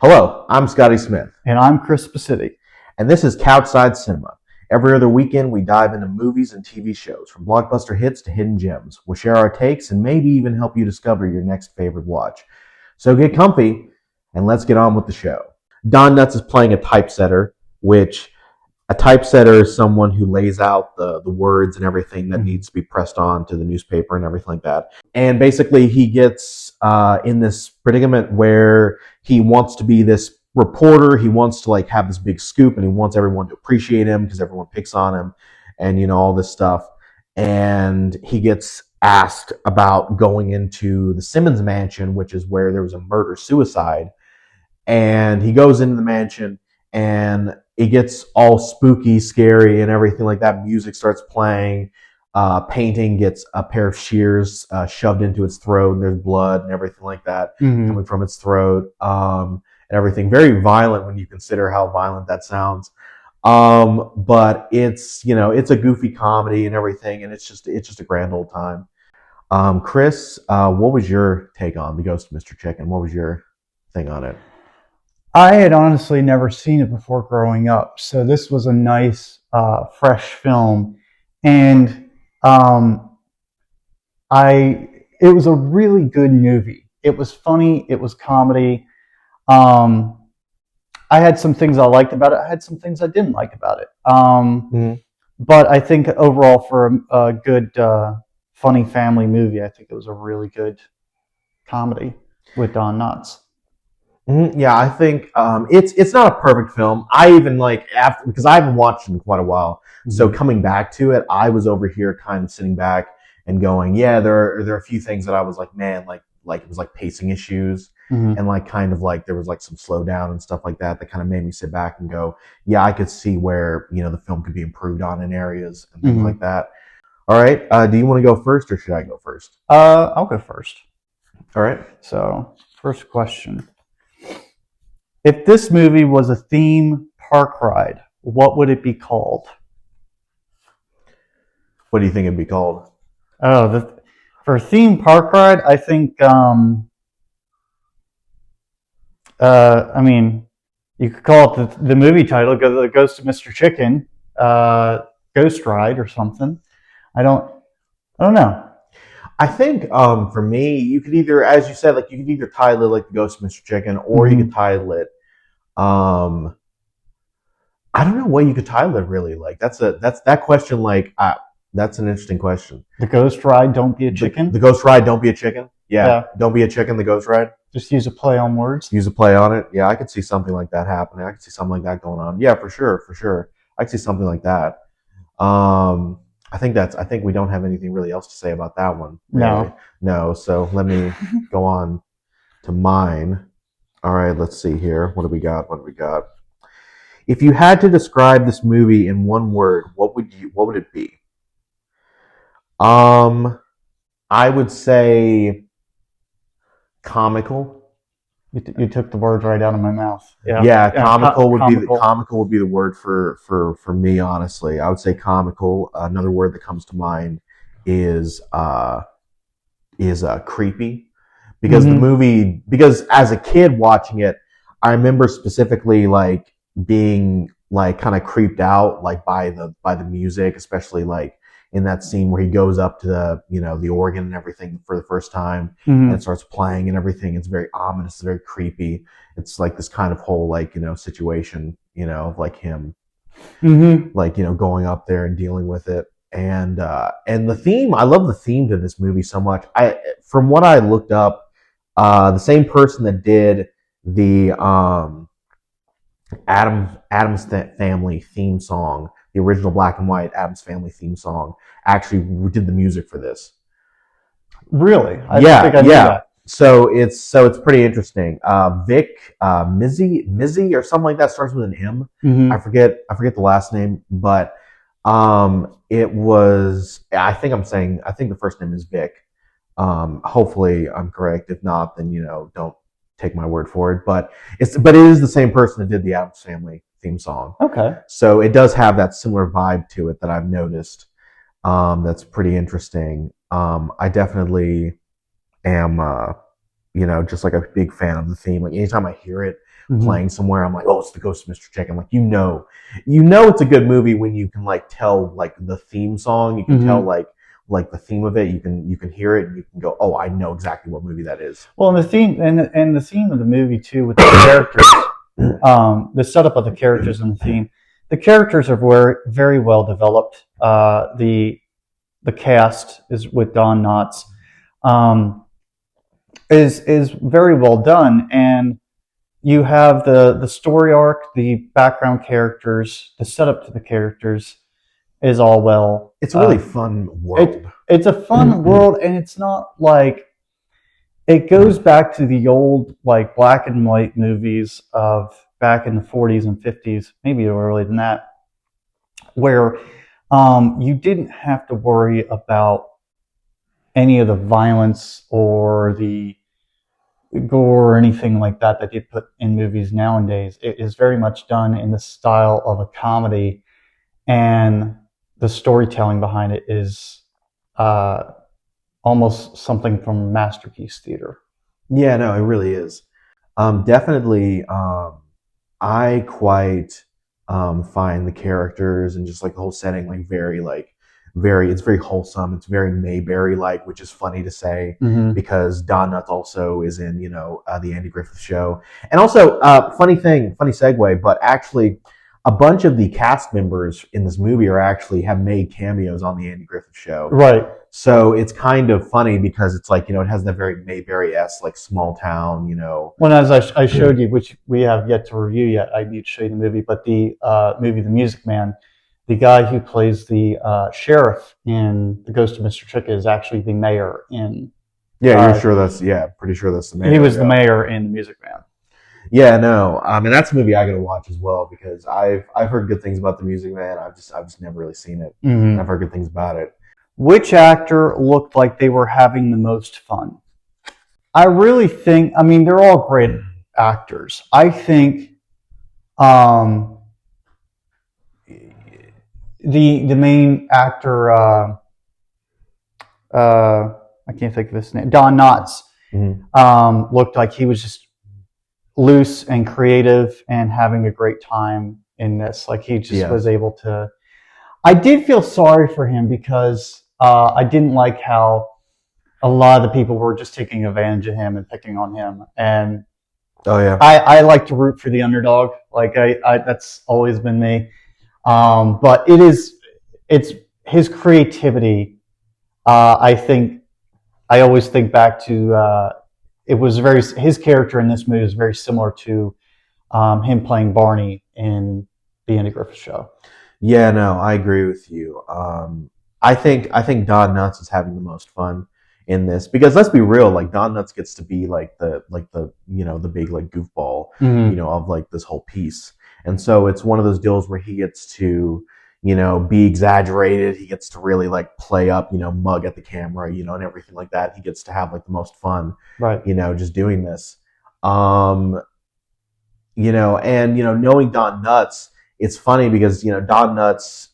Hello, I'm Scotty Smith, And I'm Chris Pacitti. and this is Couchside Cinema. Every other weekend, we dive into movies and TV shows, from blockbuster hits to hidden gems. We'll share our takes and maybe even help you discover your next favorite watch. So get comfy, and let's get on with the show. Don Knutts is playing a typesetter, which a typesetter is someone who lays out the words and everything that needs to be pressed on to the newspaper and everything like that. And basically, he gets in this predicament where he wants to be this reporter. He wants to have this big scoop, and he wants everyone to appreciate him because everyone picks on him, and all this stuff. And he gets asked about going into the Simmons mansion, which is where there was a murder-suicide. And he goes into the mansion, and it gets all spooky, scary, and everything like that. Music starts playing. Painting gets a pair of shears shoved into its throat, and there's blood and everything like that coming from its throat, and everything. Very violent when you consider how violent that sounds. But it's it's a goofy comedy and everything, and it's just a grand old time. Chris, what was your take on The Ghost of Mr. Chicken? What was your thing on it? I had honestly never seen it before growing up, so this was a nice, fresh film, and it was a really good movie. It was funny. It was comedy. I had some things I liked about it. I had some things I didn't like about it. But I think overall, for a good, funny family movie, I think it was a really good comedy with Don Knutts. Yeah, I think it's not a perfect film. I even after, because I haven't watched it in quite a while. So coming back to it, I was over here kind of sitting back and going, yeah, there are a few things that I was like, man, like it was pacing issues, and there was some slowdown and stuff like that kind of made me sit back and go, yeah, I could see where the film could be improved on in areas and things like that. All right, do you want to go first or should I go first? I'll go first. All right. So first question. If this movie was a theme park ride, what would it be called? What do you think it'd be called? Oh, for a theme park ride, I think, you could call it the movie title, The Ghost of Mr. Chicken, Ghost Ride or something. I don't know. I think for me, you could either, as you said, you could either title it The Ghost of Mr. Chicken, or you could title it, I don't know what you could title it really. That's that question. That's an interesting question. The Ghost Ride, Don't Be a Chicken. The Ghost Ride, Don't Be a Chicken. Yeah. Don't Be a Chicken. The Ghost Ride. Just use a play on words. Use a play on it. Yeah, I could see something like that happening. I could see something like that going on. Yeah, for sure. I could see something like that. I think we don't have anything really else to say about that one. Really. No. So let me go on to mine. All right, let's see here. What do we got? If you had to describe this movie in one word, what would it be? I would say comical. You took the words right out of my mouth. Yeah, comical would be the word for me, honestly. I would say comical. Another word that comes to mind is creepy. Because as a kid watching it, I remember specifically being kind of creeped out by the music, especially in that scene where he goes up to the organ and everything for the first time, and it starts playing and everything. It's very ominous, very creepy. It's this kind of whole situation, of him, going up there and dealing with it. And the theme, I love the theme to this movie so much. From what I looked up, the same person that did the Addams Family theme song, the original black and white Addams Family theme song, actually did the music for this. Really? I don't think I knew that. So it's pretty interesting. Vic Mizzy or something like that, starts with an M. I forget the last name, but it was. I think the first name is Vic. Hopefully I'm correct. If not, then don't take my word for it. But it is the same person that did the Addams Family theme song. Okay. So it does have that similar vibe to it that I've noticed. That's pretty interesting. I definitely am just like a big fan of the theme. Like anytime I hear it Mm-hmm. playing somewhere, I'm like, oh, it's the Ghost of Mr. Chicken. Like it's a good movie when you can like tell like the theme song. You can tell Mm-hmm. like the theme of it. You can hear it and you can go, oh, I know exactly what movie that is. Well, and the theme of the movie too, with the characters, the setup of the characters and the theme. The characters are very well developed. The cast is with Don Knotts, is very well done, and you have the story arc, the background characters, the setup to the characters is all well. It's a really fun world. It's a fun world, and it's not like it goes back to the old like black and white movies of back in the 40s and 50s, maybe earlier than that, where you didn't have to worry about any of the violence or the gore or anything like that you put in movies nowadays. It is very much done in the style of a comedy, and the storytelling behind it is almost something from masterpiece theater. Yeah, no, it really is. Definitely, I quite find the characters and just like the whole setting like it's very wholesome. It's very Mayberry like, which is funny to say Mm-hmm. because Don Knotts also is in the Andy Griffith Show, and also funny segue, but actually a bunch of the cast members in this movie have made cameos on the Andy Griffith Show. Right. So it's kind of funny because it's like, it has that very Mayberry-esque, like small town, Well, as I showed you, which we have yet to review yet, I need to show you the movie, but the movie The Music Man, the guy who plays the sheriff in The Ghost of Mr. Chicken is actually the mayor in... Yeah, pretty sure that's the mayor. He was the mayor in The Music Man. Yeah, no, and that's a movie I gotta watch as well because I've heard good things about The Music Man. I've just never really seen it. Mm-hmm. I've heard good things about it. Which actor looked like they were having the most fun? I really think, they're all great actors. I think the main actor, I can't think of his name, Don Knotts, looked like he was just loose and creative and having a great time in this. Like he just was able to... I did feel sorry for him because I didn't like how a lot of the people were just taking advantage of him and picking on him. And I like to root for the underdog. Like I that's always been me. But it's his creativity. I think I always think back to his character in this movie is very similar to him playing Barney in the Andy Griffith Show. Yeah, no, I agree with you. I think Don Knotts is having the most fun in this because let's be real, like Don Knotts gets to be like the the big like goofball, of like this whole piece. And so it's one of those deals where he gets to, be exaggerated. He gets to really like play up, mug at the camera, and everything like that. He gets to have like the most fun, right? Just doing this. And knowing Don Knotts, it's funny because, Don Knotts,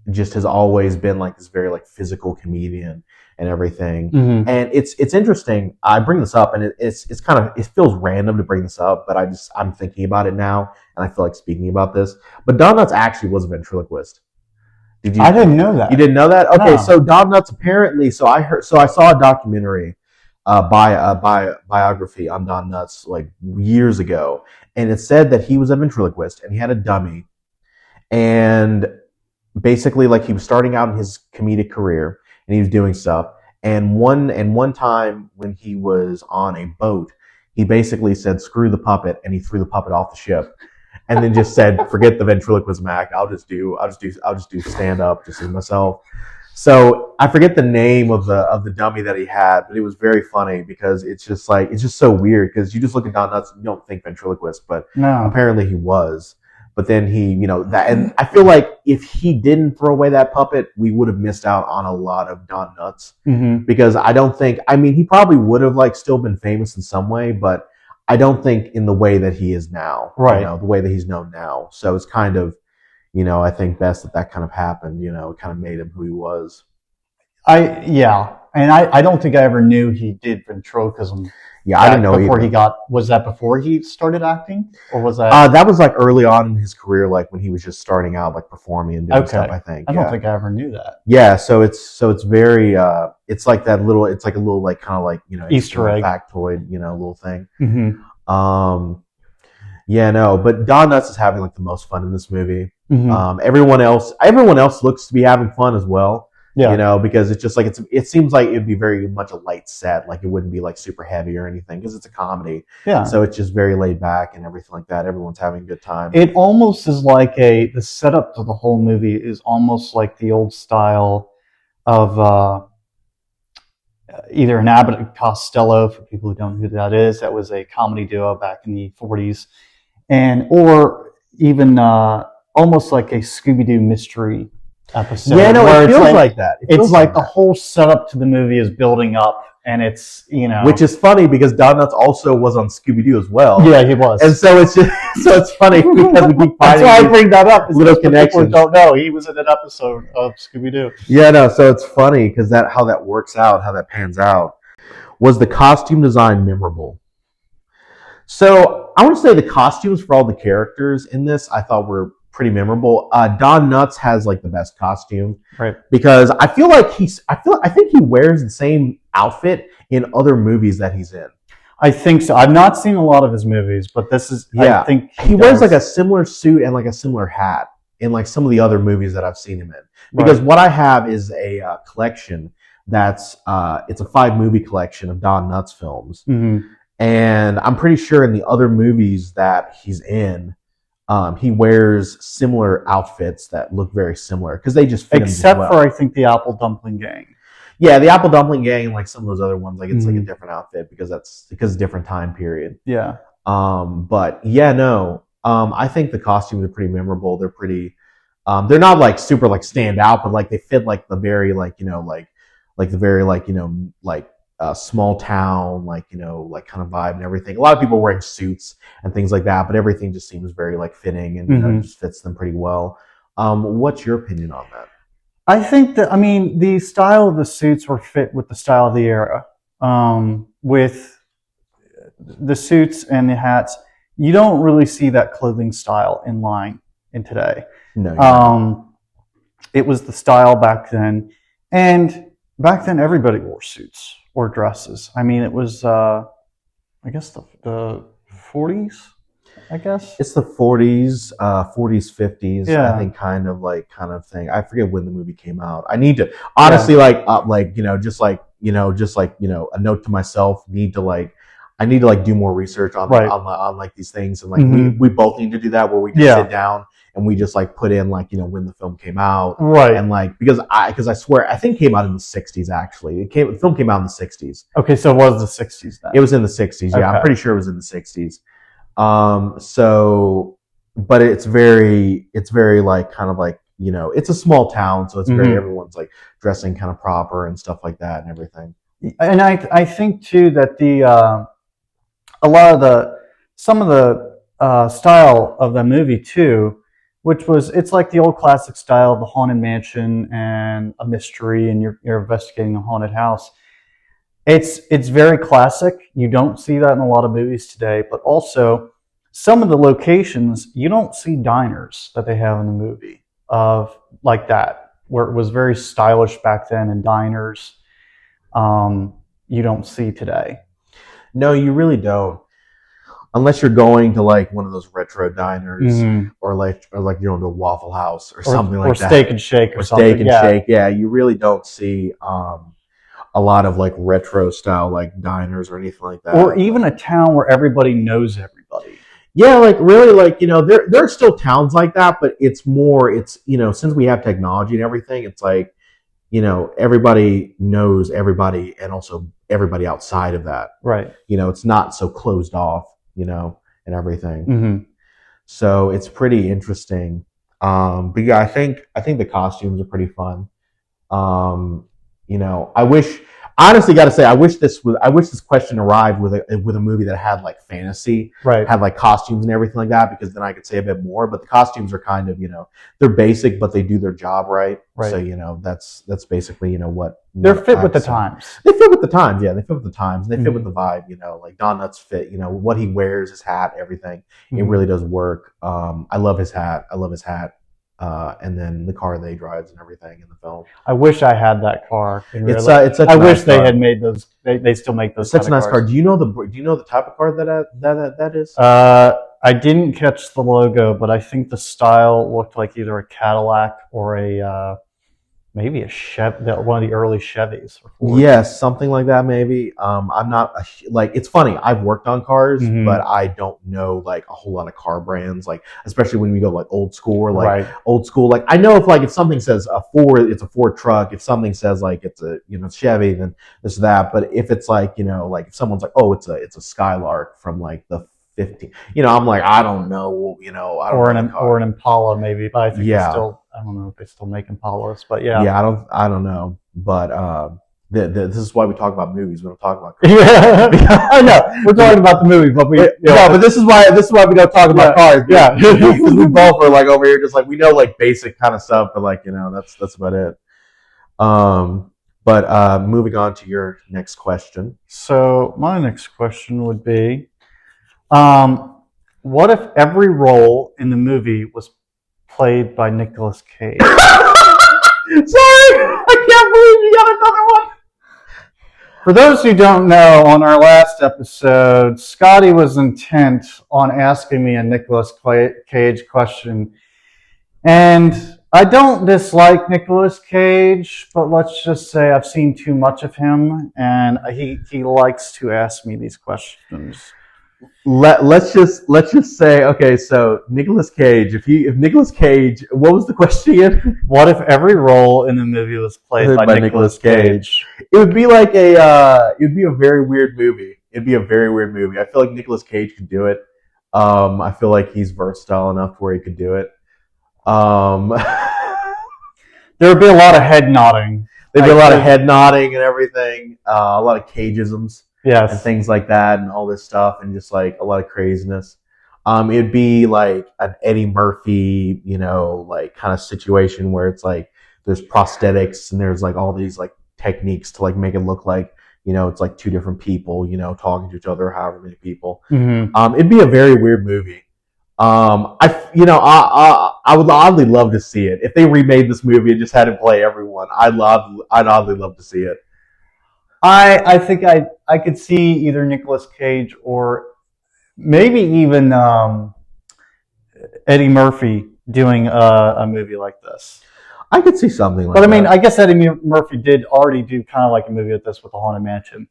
just has always been like this very like physical comedian and everything. Mm-hmm. And it's interesting. I bring this up and it's kind of, it feels random to bring this up, but I'm thinking about it now and I feel like speaking about this. But Don Knotts actually was a ventriloquist. I didn't know that. You didn't know that? Okay, no. So Don Knotts apparently, I saw a documentary, biography on Don Knotts like years ago, and it said that he was a ventriloquist and he had a dummy, and basically like he was starting out in his comedic career and he was doing stuff, and one time when he was on a boat, he basically said screw the puppet and he threw the puppet off the ship. And then just said, forget the ventriloquism act. I'll just do stand up just as myself. So I forget the name of the dummy that he had, but it was very funny because it's just so weird because you just look at Don Knotts and you don't think ventriloquist, but apparently he was. But then he, and I feel like if he didn't throw away that puppet, we would have missed out on a lot of Don Knotts, because I don't think, he probably would have like still been famous in some way, but I don't think in the way that he is now, right? The way that he's known now. So it's kind of, I think best that kind of happened. It kind of made him who he was. I don't think I ever knew he did ventriloquism. Yeah, I didn't know before either. was that before he started acting, or was that That was like early on in his career, like when he was just starting out, like performing and doing stuff. okay? I think. I don't Yeah. think I ever knew that. Yeah, so it's very it's like that little it's like a little like kind of like Easter egg. factoid little thing. Mm-hmm. Um yeah, no, but Don Knutts is having like the most fun in this movie. Mm-hmm. Everyone else looks to be having fun as well. Yeah. Because it's just like it seems like it'd be very much a light set, like it wouldn't be like super heavy or anything because it's a comedy. Yeah. So it's just very laid back and everything like that. Everyone's having a good time. It almost is like the setup to the whole movie is almost like the old style of either an Abbott and Costello, for people who don't know who that is. That was a comedy duo back in the 40s, or even almost like a Scooby-Doo mystery episode. Yeah, no, where it feels like that. It's like the whole setup to the movie is building up, and it's which is funny because Don Knutts also was on Scooby Doo as well. Yeah, he was, and so it's just it's funny because we keep finding that's why I bring that up. Little connections. People don't know he was in an episode of Scooby Doo. Yeah, no, so it's funny because how that works out, how that pans out. Was the costume design memorable? So I want to say the costumes for all the characters in this I thought were pretty memorable. Don Knutts has like the best costume, right? Because I think he wears the same outfit in other movies that he's in. I think so. I've not seen a lot of his movies, but this is. Yeah. I think he wears like a similar suit and like a similar hat in like some of the other movies that I've seen him in. Because what I have is a collection that's it's a 5-movie collection of Don Knutts films, and I'm pretty sure in the other movies that he's in. He wears similar outfits that look very similar because they just fit except him for I think the Apple Dumpling Gang. Yeah, the Apple Dumpling Gang and like some of those other ones, like it's like a different outfit because it's a different time period. Yeah. But yeah, no. I think the costumes are pretty memorable. They're pretty. They're not like super like stand out, but like they fit like the very like the very like small town, like kind of vibe and everything. A lot of people are wearing suits and things like that, but everything just seems very like fitting and just fits them pretty well. What's your opinion on that? I think that the style of the suits were fit with the style of the era. With the suits and the hats, you don't really see that clothing style in today. No. It was the style back then, and back then everybody wore suits or dresses. It was, I guess the 40s. I guess it's the 40s, 40s, 50s. Yeah. I think kind of thing. I forget when the movie came out. I need to honestly just a note to myself. I need to do more research on like these things, and like we both need to do that where we just sit down and we just like put in when the film came out, right? And because I swear I think it came out in the 60s actually. The film came out in the 60s. Okay, so it was the 60s then. It was in the 60s. Yeah, okay. I'm pretty sure it was in the 60s. But it's very like kind of like it's a small town, so it's very everyone's like dressing kind of proper and stuff like that and everything. And I think too that some of the style of the movie too, it's like the old classic style of the haunted mansion and a mystery, and you're investigating a haunted house. It's very classic. You don't see that in a lot of movies today, but also some of the locations you don't see diners that they have in the movie of like that, where it was very stylish back then, and diners you don't see today. No, you really don't. Unless you're going to like one of those retro diners, or like you're going to a Waffle House or something like that, or Steak and Shake or something. Steak and Shake, yeah. You really don't see a lot of like retro style like diners or anything like that, or even a town where everybody knows everybody. Yeah, like really, like there are still towns like that, but it's since we have technology and everything, it's like everybody knows everybody, and also everybody outside of that, right? It's not so closed off, and everything. So it's pretty interesting. But yeah, I think the costumes are pretty fun. I honestly got to say, I wish this question arrived with a movie that had like fantasy, Right. had like costumes and everything like that, because then I could say a bit more. But the costumes are kind of, they're basic, but they do their job right. Right. So that's basically what they're fit with the times. They fit with the times, yeah. They fit with the times. They fit with the vibe. Like Don Knutts fit. What he wears, his hat, everything. It really does work. I love his hat. And then the car they drives and everything in the film. I wish I had that car. It's such I a wish nice they car. had made those. They still make those. It's such a nice car. Do you know the type of car that is? I didn't catch the logo, but I think the style looked like either a Cadillac or a maybe a Chevy, one of the early Chevys. Yes, something like that maybe. I'm not it's funny. I've worked on cars, but I don't know like a whole lot of car brands, like especially when we go like old school or like old school. Like I know if something says a Ford, it's a Ford truck. If something says like it's a Chevy, then this that. But if it's like like if someone's like, oh, it's a Skylark from like the 50, I'm like, I don't know, I don't or an Impala maybe, but I think I don't know if they still make Impalas, but yeah. Yeah, I don't know, but this is why we talk about movies. We don't talk about cars. Yeah, I know we're talking about the movie, but but this is why we don't talk about cars. Yeah, because we both are like over here, just like we know like basic kind of stuff, but like that's about it. But moving on to your next question. So my next question would be, what if every role in the movie was played by Nicolas Cage? Sorry, I can't believe you got another one. For those who don't know, on our last episode, Scotty was intent on asking me a Nicolas Cage question. And I don't dislike Nicolas Cage, but let's just say I've seen too much of him, and he likes to ask me these questions. Let's just say, okay, so Nicolas Cage, if Nicolas Cage, what was the question again? What if every role in the movie was played by Nicolas Cage? It would be like it would be a very weird movie. It'd be a very weird movie. I feel like Nicolas Cage could do it. I feel like he's versatile enough where he could do it. There would be a lot of head nodding. There'd be a lot of head nodding and everything. A lot of cageisms. Yes. And things like that and all this stuff and just like a lot of craziness. It'd be like an Eddie Murphy, like kind of situation where it's like there's prosthetics and there's like all these like techniques to like make it look like, it's like two different people, talking to each other, however many people. It'd be a very weird movie. I would oddly love to see it. If they remade this movie and just had him play everyone, I'd oddly love to see it. I think I could see either Nicolas Cage or maybe even Eddie Murphy doing a movie like this. I could see something like that. But I mean, I guess Eddie Murphy did already do kind of like a movie like this with the Haunted Mansion.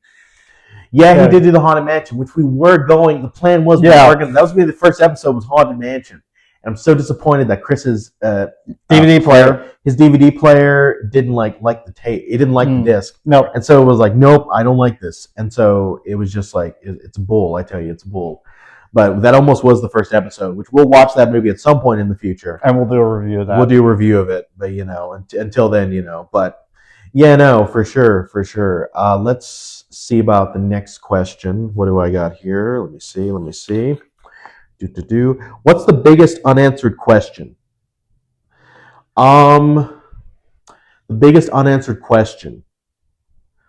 Yeah, he did do the Haunted Mansion, which we were going. The plan was that was going to be the first episode was Haunted Mansion. And I'm so disappointed that Chris's DVD player, his DVD player didn't like the tape. It didn't like the disc. Nope. And so it was like, nope, I don't like this. And so it was just like, it's bull. I tell you, it's bull. But that almost was the first episode, which we'll watch that movie at some point in the future. And we'll do a review of that. We'll do a review of it. But, until then, but yeah, no, for sure. Let's see about the next question. What do I got here? Let me see. What's the biggest unanswered question? The biggest unanswered question.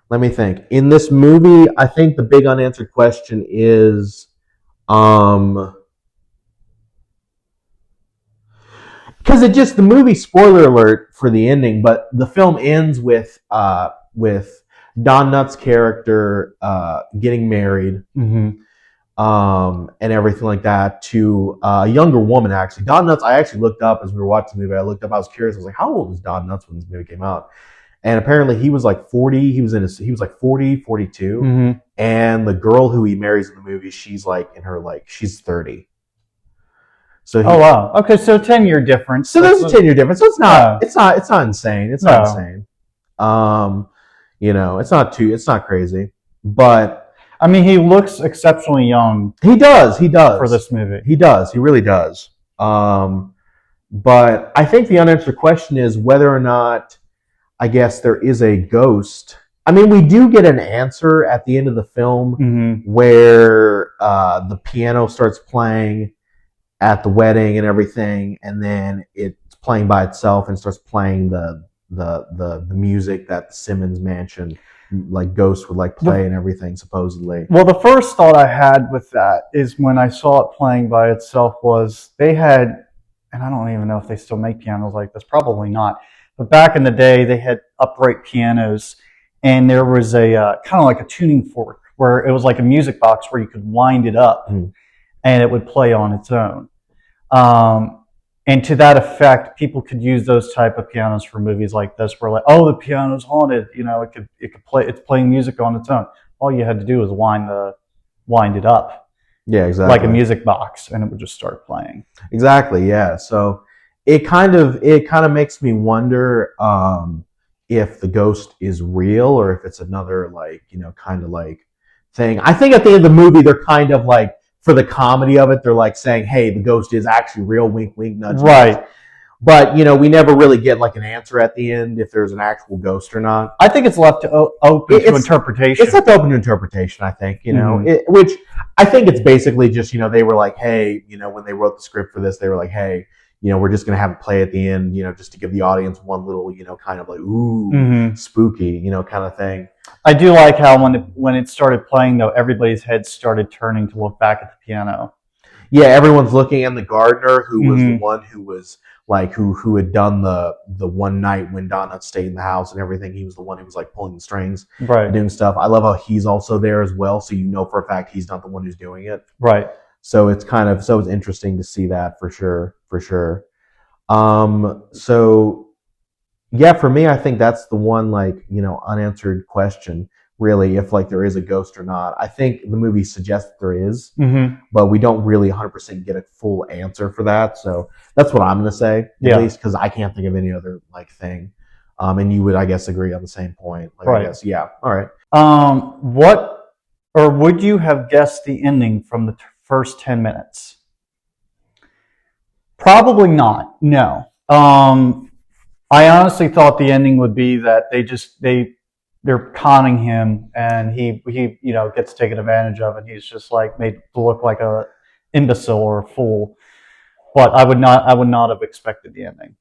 Let me think. In this movie, I think the big unanswered question is, because the movie, spoiler alert for the ending, but the film ends with Don Knutts' character getting married. And everything like that to a younger woman, actually. Don Knutts, I actually looked up as we were watching the movie. I was curious. I was like, how old was Don Knutts when this movie came out? And apparently he was like 40. He was like 40, 42. And the girl who he marries in the movie, she's like she's 30. So oh wow. Okay, so 10-year difference. So there's a 10-year difference. So it's not insane. It's not insane. It's not crazy. But I mean, he looks exceptionally young. He does. For this movie. He does. He really does. But I think the unanswered question is whether or not, I guess, there is a ghost I mean, we do get an answer at the end of the film where the piano starts playing at the wedding and everything, and then it's playing by itself and starts playing the music that the Simmons mansion like ghost would like play and everything supposedly. Well, the first thought I had with that is when I saw it playing by itself was they had, and I don't even know if they still make pianos like this, probably not, but back in the day they had upright pianos, and there was a kind of like a tuning fork where it was like a music box where you could wind it up and it would play on its own. And to that effect, people could use those type of pianos for movies like this, where like, oh, the piano's haunted. You know, it could play. It's playing music on its own. All you had to do was wind it up. Yeah, exactly. Like a music box, and it would just start playing. Exactly. Yeah. So it kind of makes me wonder if the ghost is real or if it's another like kind of like thing. I think at the end of the movie, they're kind of like, for the comedy of it, they're like saying, hey, the ghost is actually real, wink, wink, nudge. Right. But, we never really get like an answer at the end if there's an actual ghost or not. I think it's left open to interpretation. It's left open to interpretation, I think, which I think it's basically just, they were like, hey, when they wrote the script for this, they were like, hey, we're just going to have it play at the end, just to give the audience one little, kind of like, ooh, spooky, kind of thing. I do like how when it started playing, though, everybody's heads started turning to look back at the piano. Yeah, everyone's looking, and the gardener, who was the one who was like, who had done the one night when Donna stayed in the house and everything, he was the one who was like pulling the strings, right, and doing stuff. I love how he's also there as well, so for a fact he's not the one who's doing it. Right. So it's interesting to see that for sure. So yeah, for me, I think that's the one like, unanswered question, really, if like there is a ghost or not. I think the movie suggests there is, but we don't really 100% get a full answer for that. So that's what I'm going to say, at least, because I can't think of any other like thing. And you would, I guess, agree on the same point. Like, right. I guess, yeah. All right. What, or would you have guessed the ending from the first 10 minutes? Probably not. No. I honestly thought the ending would be that they're conning him, and he gets taken advantage of, and he's just like made to look like a imbecile or a fool. But I would not have expected the ending.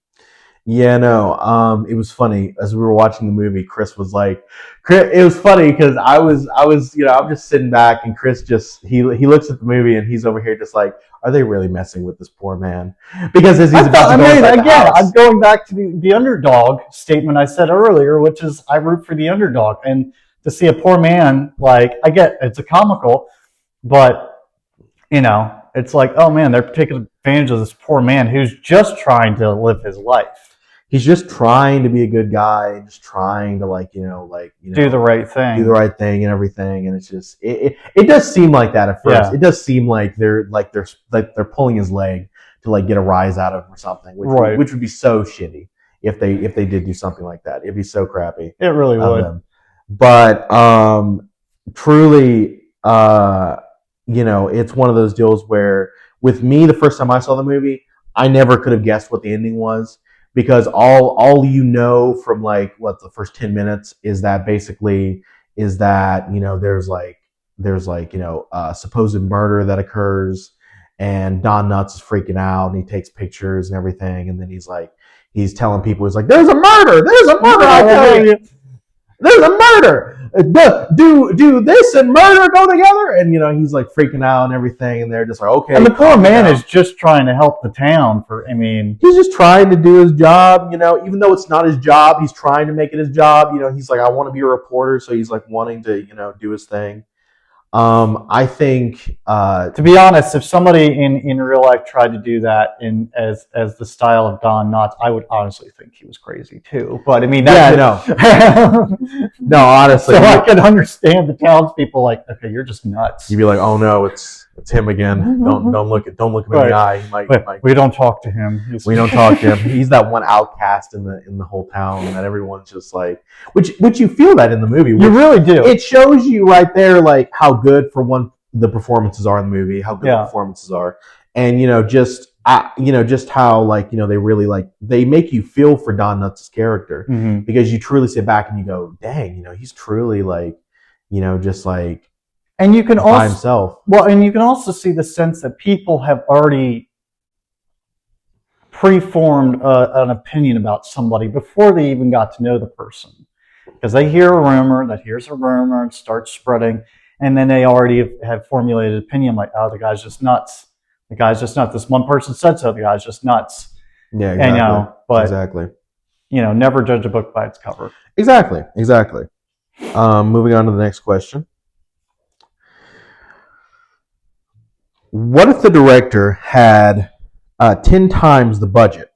Yeah, no. It was funny as we were watching the movie. Chris was like, it was funny because I was, I'm just sitting back, and Chris just he looks at the movie, and he's over here just like, are they really messing with this poor man? Because as he's about to go inside the house, I'm going back to the underdog statement I said earlier, which is I root for the underdog, and to see a poor man, like, I get it's a comical, but it's like, oh man, they're taking advantage of this poor man who's just trying to live his life. He's just trying to be a good guy and just trying to do the right thing, and everything. And it's just it does seem like that at first. Yeah. It does seem like they're pulling his leg to like get a rise out of him or something, which would be so shitty if they did do something like that. It'd be so crappy. It really would. But truly, it's one of those deals where with me, the first time I saw the movie, I never could have guessed what the ending was. Because all from like the first 10 minutes is that basically there's a supposed murder that occurs, and Don Knutts is freaking out, and he takes pictures and everything, and then he's telling people, he's like, there's a murder, I tell you, there's a murder. Do this and murder go together? And he's like freaking out and everything, and they're just like, okay. And the poor man is just trying to help the town. He's just trying to do his job. Even though it's not his job, he's trying to make it his job. He's like, I want to be a reporter, so he's like wanting to do his thing. I think, to be honest, if somebody in real life tried to do that as the style of Don Knotts, I would honestly think he was crazy too. But I mean, no, honestly, so I can understand the townspeople like, okay, you're just nuts. You'd be like, oh no, it's him again. Don't look him in the eye. He might, we don't talk to him. We don't talk to him. He's that one outcast in the whole town that everyone's just like, which you feel that in the movie. You really do. It shows you right there like how good for one the performances are in the movie, how good Yeah. the performances are, and just how they really they make you feel for Don Knutts' character Mhm. because you truly sit back and you go, dang, he's truly just And you can by also himself. and you can also see the sense that people have already preformed an opinion about somebody before they even got to know the person, because they hear a rumor that here's a rumor and starts spreading, and then they already have formulated an opinion like, oh, the guy's just nuts. The guy's just nuts. This one person said so. The guy's just nuts. Yeah, exactly. And, but exactly. Never judge a book by its cover. Exactly. Moving on to the next question. What if the director had 10 times the budget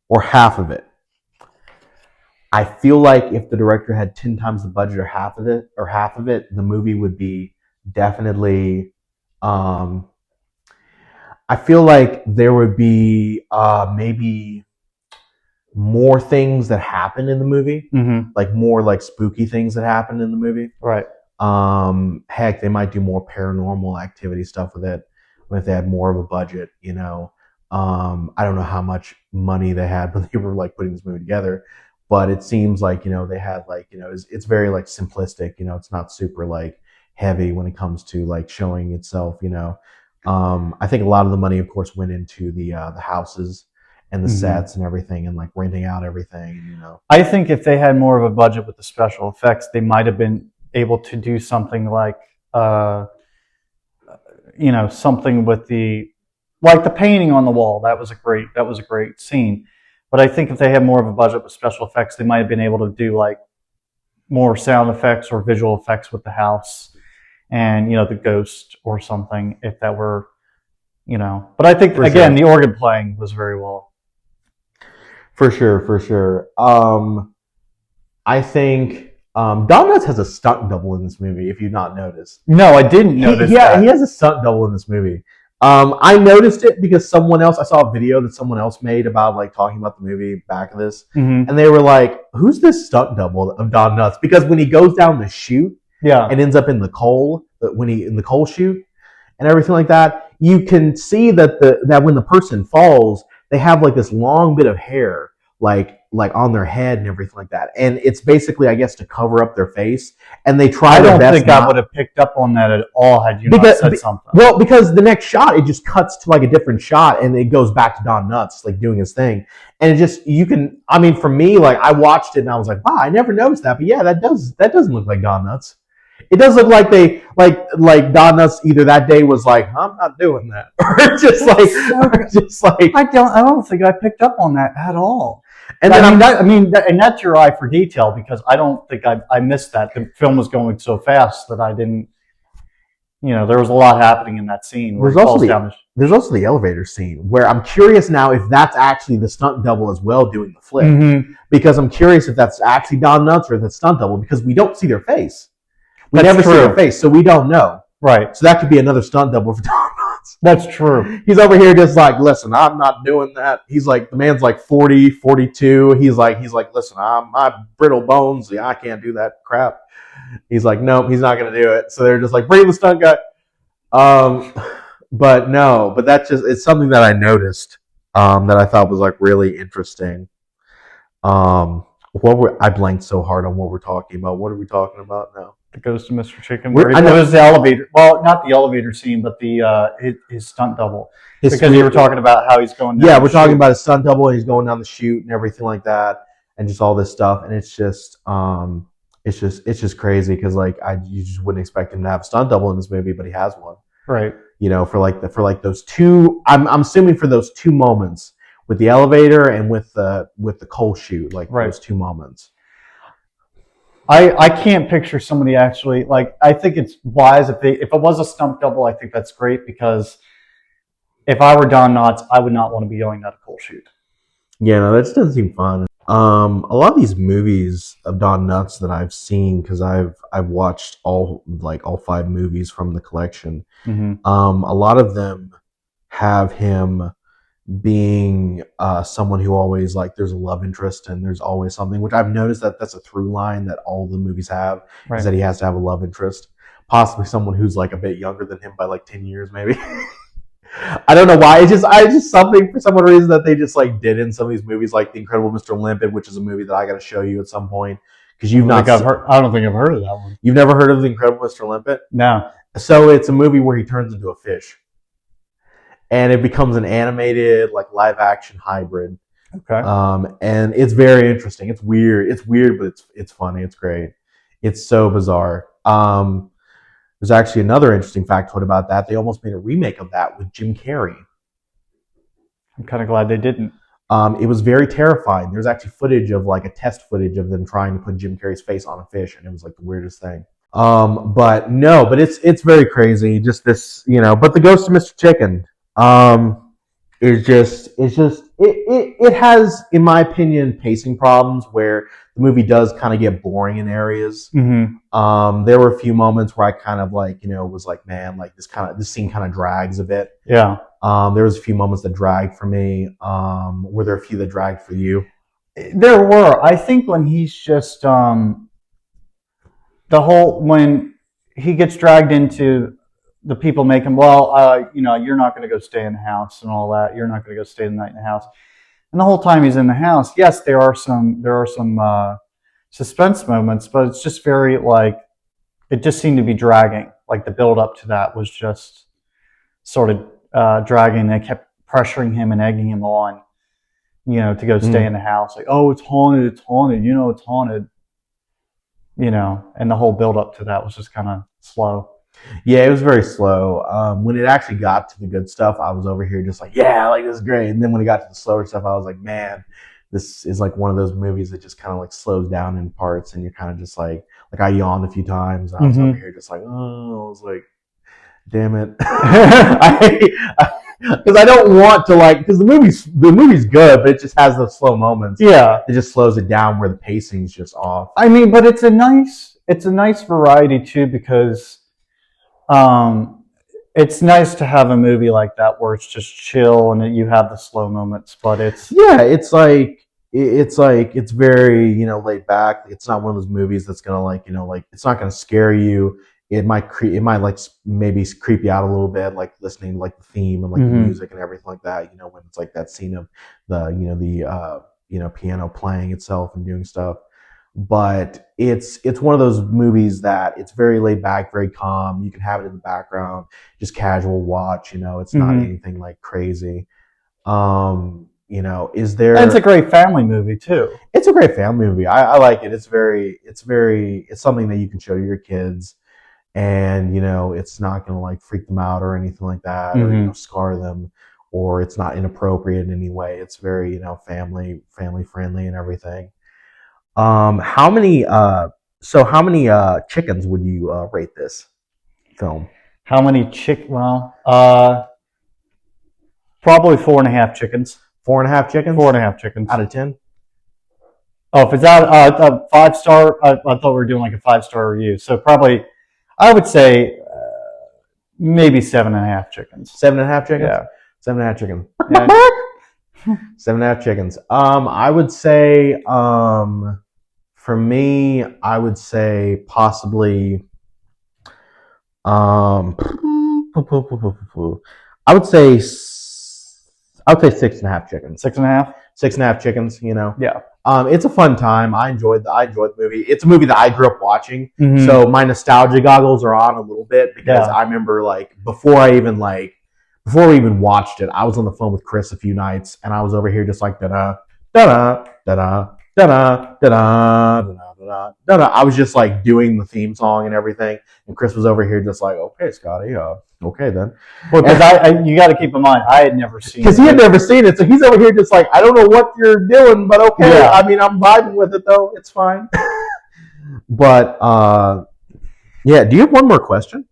or half of it? I feel like if the director had 10 times the budget or half of it, the movie would be definitely. I feel like there would be maybe more things that happen in the movie, like more like spooky things that happen in the movie. Right. Heck, they might do more paranormal activity stuff with it if they had more of a budget. I don't know how much money they had when they were putting this movie together, but it seems like they had it's very simplistic. It's not super heavy when it comes to showing itself. I think a lot of the money, of course, went into the houses and the sets and everything, and renting out everything. I think if they had more of a budget with the special effects, they might have been able to do something like something with the painting on the wall. That was a great scene. But I think if they had more of a budget with special effects, they might have been able to do more sound effects or visual effects with the house and the ghost or something, if that were But I think again, the organ playing was very well. For sure. I think Don Knutts has a stunt double in this movie, if you've not noticed. No, I didn't notice that. He has a stunt double in this movie. I noticed it because I saw a video that someone else made about talking about the movie back of this, and they were like, "Who's this stunt double of Don Knutts?" Because when he goes down the chute, and ends up in the coal, in the coal chute and everything like that, you can see that when the person falls, they have this long bit of hair on their head and everything like that, and it's basically, I guess, to cover up their face, and they try their best. I don't think I would have picked up on that at all had you not said something. Well, because the next shot, it just cuts to a different shot, and it goes back to Don Knutts doing his thing, and it just for me, I watched it and I was like, wow, I never noticed that, but yeah, that doesn't look like Don Knutts. It does look like they Don Knutts either that day was like, I'm not doing that, or just I don't think I picked up on that at all. And then and that's your eye for detail, because I don't think I missed that. The film was going so fast that I didn't. There was a lot happening in that scene. There's also the elevator scene where I'm curious now if that's actually the stunt double as well doing the flip, because I'm curious if that's actually Don Knutts or the stunt double, because we don't see their face. We never see their face, so we don't know. Right. So that could be another stunt double for Don Knutts. That's true. He's over here just listen, I'm not doing that. He's the man's 40, 42. He's like, listen, my brittle bones, I can't do that crap. He's like, nope, he's not going to do it. So they're just bring the stunt guy. But that's it's something that I noticed that I thought was really interesting. I blanked so hard on what we're talking about. What are we talking about now? The Ghost of Mr. Chicken. I know it was the elevator. Well, not the elevator scene, but the his stunt double. Because you were talking about how he's going down. Yeah, we're talking about his stunt double, and he's going down the chute and everything like that, and just all this stuff. And it's just crazy because you just wouldn't expect him to have a stunt double in this movie, but he has one. Right. For those two. I'm assuming for those two moments with the elevator and with the coal chute, those two moments. I can't picture somebody actually I think it's wise if it was a stunt double. I think that's great, because if I were Don Knutts, I would not want to be going down a coal chute. Yeah, no, that just doesn't seem fun. A lot of these movies of Don Knutts that I've seen, because I've watched all 5 movies from the collection. A lot of them have him being someone who always there's a love interest and there's always something, which I've noticed that's a through line that all the movies have, is that he has to have a love interest. possibly someone who's like a bit younger than him by like 10 years, maybe. I don't know why. It's just something for some reason that they just like did in some of these movies, like The Incredible Mr. Limpet, which is a movie that I got to show you at some point because you've not. I don't think I've heard of that one. You've never heard of The Incredible Mr. Limpet? No. So it's a movie where he turns into a fish, and it becomes an animated, like live action hybrid. Okay. And it's very interesting. It's weird. It's weird, but it's funny. It's great. It's so bizarre. There's actually another interesting factoid about that. They almost made a remake of that with Jim Carrey. I'm kind of glad they didn't. It was very terrifying. There's actually footage of like a test footage of them trying to put Jim Carrey's face on a fish, and it was like the weirdest thing. But it's very crazy. Just this, But The Ghost of Mr. Chicken, it has, in my opinion, pacing problems where the movie does kind of get boring in areas. Mm-hmm. There were a few moments where I kind of was like, man, like this scene kind of drags a bit. Yeah. There was a few moments that dragged for me. Were there a few that dragged for you? There were. I think when he's just when he gets dragged into the people make him, you're not going to go stay in the house and all that. You're not going to go stay the night in the house. And the whole time he's in the house, yes, there are some suspense moments, but it's just very it just seemed to be dragging. Like the build up to that was just sort of dragging. They kept pressuring him and egging him on, to go stay in the house. Like, oh, it's haunted, it's haunted, it's haunted. And the whole build up to that was just kind of slow. Yeah, it was very slow. When it actually got to the good stuff, I was over here just like, yeah, like this is great. And then when it got to the slower stuff, I was like, man, this is like one of those movies that just kind of like slows down in parts, and you're kind of just like I yawned a few times. And I was over here just like, oh, I was like, damn it, because I don't want to because the movie's good, but it just has those slow moments. Yeah, it just slows it down where the pacing's just off. I mean, but it's a nice variety too, because it's nice to have a movie like that where it's just chill and you have the slow moments, but it's very laid back. It's not one of those movies that's gonna it's not gonna scare you. It might maybe creep you out a little bit, like listening to like the theme and like the music and everything like that. When it's like that scene of the piano playing itself and doing stuff. But it's one of those movies that it's very laid back, very calm. You can have it in the background, just casual watch. It's not anything like crazy. Is there? And it's a great family movie too. It's a great family movie. I like it. It's something that you can show to your kids, and it's not going to like freak them out or anything like that, or scar them, or it's not inappropriate in any way. It's very family friendly and everything. How many chickens would you rate this film? How many probably 4.5 chickens. 4.5 chickens? 4.5 chickens. Out of 10? Oh, if it's out a 5-star, I thought we were doing like a 5-star review. So probably, I would say maybe 7.5 chickens. 7.5 chickens? Yeah. 7.5 chickens. Yeah. 7.5 chickens. I would say, for me, I would say possibly, I would say 6.5 chickens. 6.5? 6.5 chickens, Yeah. It's a fun time. I enjoyed the movie. It's a movie that I grew up watching. So my nostalgia goggles are on a little bit, because I remember before we even watched it, I was on the phone with Chris a few nights, and I was over here just like da-da, da-da, da-da, da-da, da-da, da-da, da-da. I was just like doing the theme song and everything, and Chris was over here just like, okay, Scotty, okay then. Well, because you got to keep in mind, I had never seen it. Because he had never seen it, so he's over here just like, I don't know what you're doing, but okay. Yeah. I mean, I'm vibing with it though. It's fine. But yeah, do you have one more question?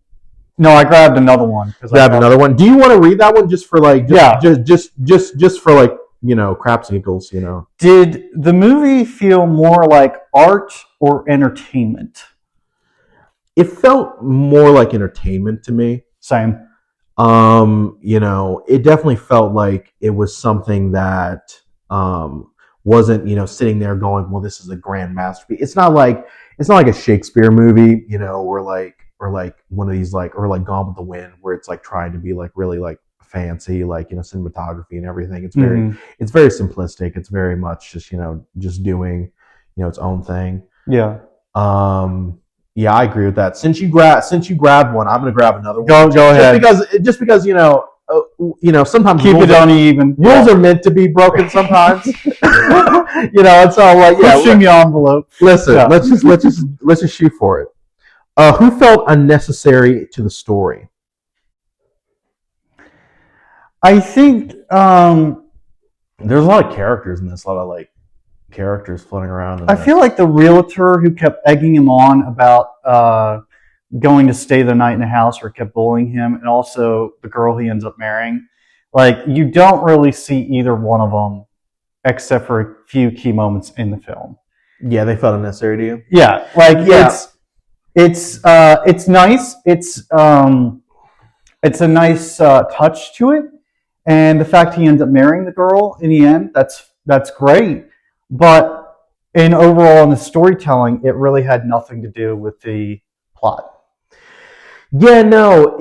No, I grabbed another one. Grabbed another one. Do you want to read that one just for just for craps and giggles, Did the movie feel more like art or entertainment? It felt more like entertainment to me. Same. It definitely felt like it was something that wasn't, sitting there going, well, this is a grand masterpiece. It's not like a Shakespeare movie, or or like one of these like or like Gone with the Wind, where it's like trying to be like really like fancy, like cinematography and everything. It's very simplistic. It's very much just just doing its own thing. Yeah. Yeah, I agree with that. Since you grabbed one, I'm gonna grab another one. Go ahead. Just because sometimes keep it uneven. Rules are meant to be broken sometimes. It's all like pushing the envelope. Listen, let's just shoot for it. Who felt unnecessary to the story? I think there's a lot of characters in this. A lot of like characters floating around. I feel like the realtor who kept egging him on about going to stay the night in the house, or kept bullying him, and also the girl he ends up marrying. Like, you don't really see either one of them except for a few key moments in the film. Yeah, they felt unnecessary to you. Yeah, like it's nice. It's a nice touch to it, and the fact he ends up marrying the girl in the end, that's great. But in the storytelling, it really had nothing to do with the plot. Yeah, no,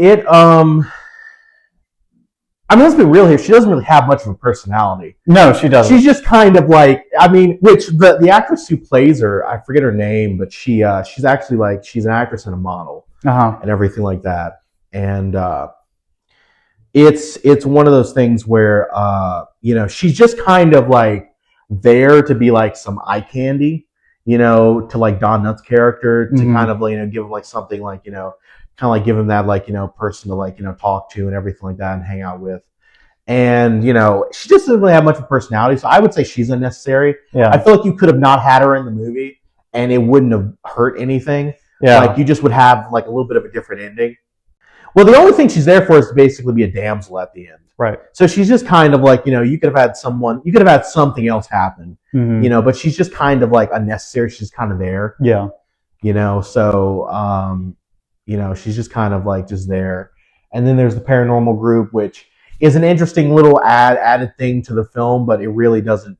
let's be real here. She doesn't really have much of a personality. No, she doesn't. She's just kind of like, which the actress who plays her, I forget her name, but she's actually like, she's an actress and a model and everything like that. And it's one of those things where she's just kind of like there to be like some eye candy, to like Don Knutts' character, to kind of give him like something like kind of like give him that like person to like talk to and everything like that and hang out with. And she just doesn't really have much of a personality, so I would say she's unnecessary. Yeah, I feel like you could have not had her in the movie and it wouldn't have hurt anything. Yeah, like you just would have like a little bit of a different ending. Well, the only thing she's there for is to basically be a damsel at the end. Right. So she's just kind of like, you could have had something else happen, but she's just kind of like unnecessary. She's kind of there. Yeah. So she's just kind of like just there. And then there's the paranormal group, which is an interesting little added thing to the film, but it really doesn't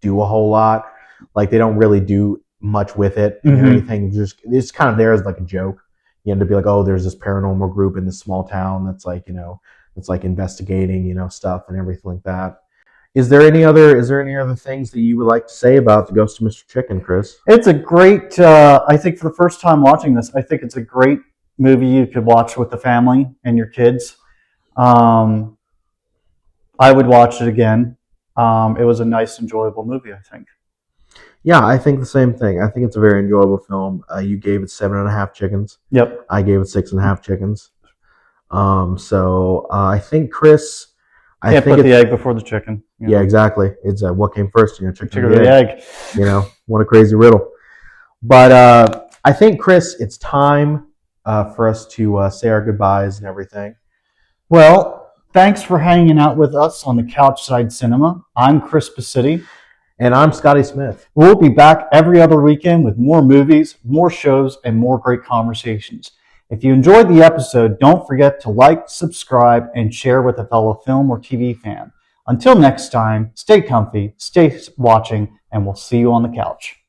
do a whole lot. Like, they don't really do much with it or anything. It's kind of there as like a joke, to be like, oh, there's this paranormal group in this small town that's like, it's like investigating, stuff and everything like that. Is there any other things that you would like to say about The Ghost of Mr. Chicken, Chris? It's a great, I think for the first time watching this, I think it's a great movie you could watch with the family and your kids. I would watch it again. It was a nice, enjoyable movie, I think. Yeah, I think the same thing. I think it's a very enjoyable film. You gave it 7.5 chickens. Yep. I gave it 6.5 chickens. So I think Chris... Can't put the egg before the chicken. Yeah, exactly. It's what came first, chicken or the egg. What a crazy riddle. But I think, Chris, it's time for us to say our goodbyes and everything. Well, thanks for hanging out with us on the Couchside Cinema. I'm Chris Pacitti. And I'm Scotty Smith. We'll be back every other weekend with more movies, more shows, and more great conversations. If you enjoyed the episode, don't forget to like, subscribe, and share with a fellow film or TV fan. Until next time, stay comfy, stay watching, and we'll see you on the couch.